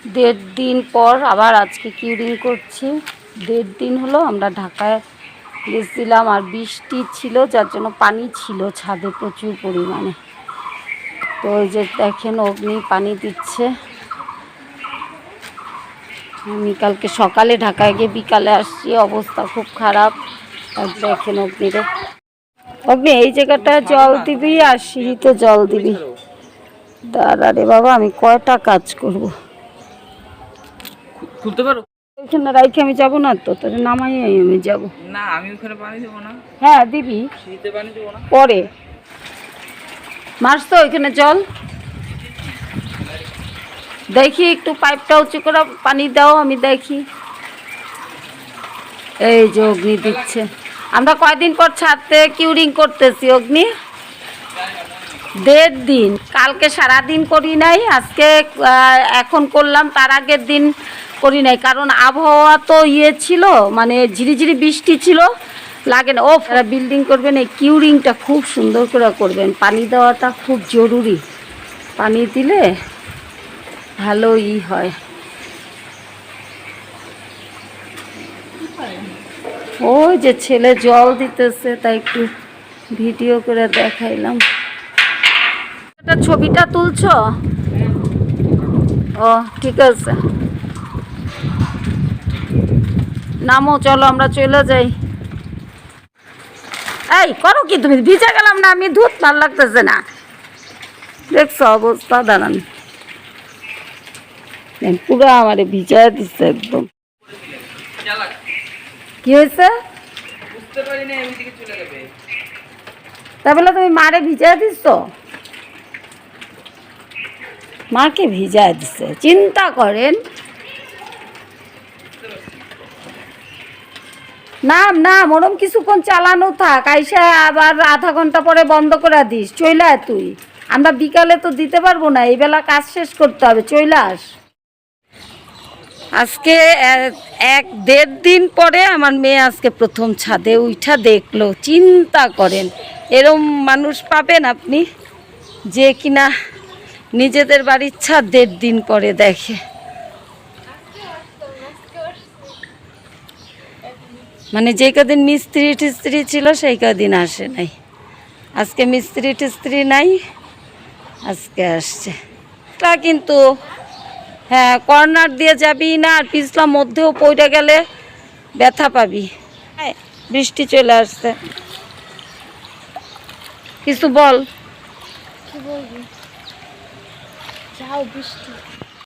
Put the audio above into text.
দেড় দিন পর আবার আজকে কিউরিং করছি। দেড় দিন হলো আমরা ঢাকায় গেছিলাম, আর বৃষ্টি ছিল যার জন্য পানি ছিল ছাদে প্রচুর পরিমাণে। তো ওই যে দেখেন অগ্নি পানি দিচ্ছে। আমি কালকে সকালে ঢাকায় গিয়ে বিকালে আসছি, অবস্থা খুব খারাপ। আর দেখেন অগ্নিরে, অগ্নি এই জায়গাটা জল দিবি আর সিঁড়িতে জল দিবি। দাঁড়া রে বাবা, আমি কয়টা কাজ করব। খুলতে পারো? ওইখানে রাইখে আমি যাবো না তো, তোর নামাই আমি যাবো না, আমি ওখানে পানি দেবো না। হ্যাঁ দিবি, সিঁড়িতে পানি দেবো না পরে মারছ তো ওইখানে জল। দেখি একটু পাইপটা উঁচু করে পানি দাও, আমি দেখি। এই যে অগ্নি দিচ্ছে। আমরা কয়দিন পর ছাদতে কিউরিং করতেছি অগ্নি, দেড় দিন। কালকে সারাদিন করি নাই, আজকে এখন করলাম, তার আগের দিন করি নাই, কারণ আবহাওয়া তো ছিল, মানে ঝিরিঝিরি বৃষ্টি ছিল, লাগে না। ও বিল্ডিং করবেন, এই কিউরিংটা খুব সুন্দর করে করবেন, পানি দেওয়াটা খুব জরুরি, পানি দিলে ভালো হয়। ওই যে ছেলে জল দিতেছে, তাই একটু ভিডিও করে দেখাইলাম। এটা ছবিটা তুলছো? ও ঠিক আছে, নামো, চলো আমরা চলে যাই। এই করো কি তুমি? ভিজে গেলাম না আমি, ধুত ভাল লাগতেছে না, দেখছো অবস্থা। দাঁড়ান, পুরো আমারে ভিজায় দিচ্ছে একদম। কি হয়েছে? তাই বলে তুমি মারে ভিজায় দিচ্ছ? মাকে ভিজায় দিচ্ছে, চিন্তা করেন। না না, ওরম কিছুক্ষণ চালানো থাক, আইসা আবার আধা ঘন্টা পরে বন্ধ করে দিস, চইলা তুই। আমরা বিকালে তো দিতে পারবো না, এই বেলা কাজ শেষ করতে হবে, চইলাস। আজকে এক দেড় দিন পরে আমার মেয়ে আজকে প্রথম ছাদে উঠা দেখলো। চিন্তা করেন, এরম মানুষ পাবেন আপনি যে কিনা নিজেদের বাড়ির ছাদ দেড় দিন পরে দেখে। মানে যে কদিন মিস্ত্রি টিস্ত্রি ছিল সেই কদিন আসে নাই, আজকে মিস্ত্রি টিস্ত্রি নাই, আজকে আসছে। তা কিন্তু হ্যাঁ, কর্নার দিয়ে যাবি না, আর পিছলা মধ্যেও পড়ে গেলে ব্যথা পাবি। হ্যাঁ, বৃষ্টি চলে আসছে, কিছু বল। কি বলবি? যাও বৃষ্টি।